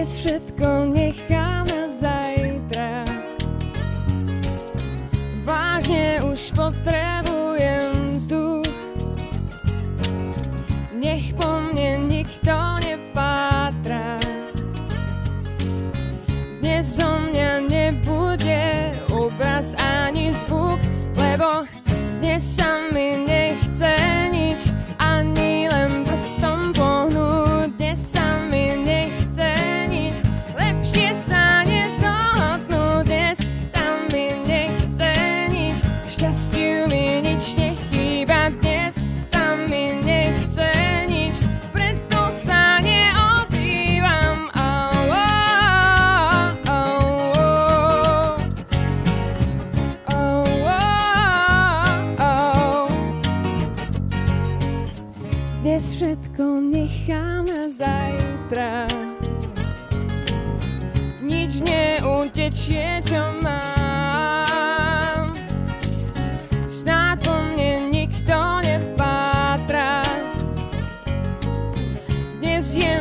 Dnes všetko nechám na zajtra. Vážne už potrebujem vzduch. Nech po mne nikto nepátra. Dnes zo mňa nebude obraz ani zvuk, lebo dnes sa mi nechce nič, ani len prstom pohnúť. Dnes sa mi nechce nič, lepšie sa nedohodnúť. Dnes sa mi nechce nič, šťastiu mi nič nechýba. Dnes sa mi nechce nič, preto sa neozývam. Dnes všetko nechám na zajtra. Nič neutečie, čo mám. Snáď po mne nikto nepátra. Dnes je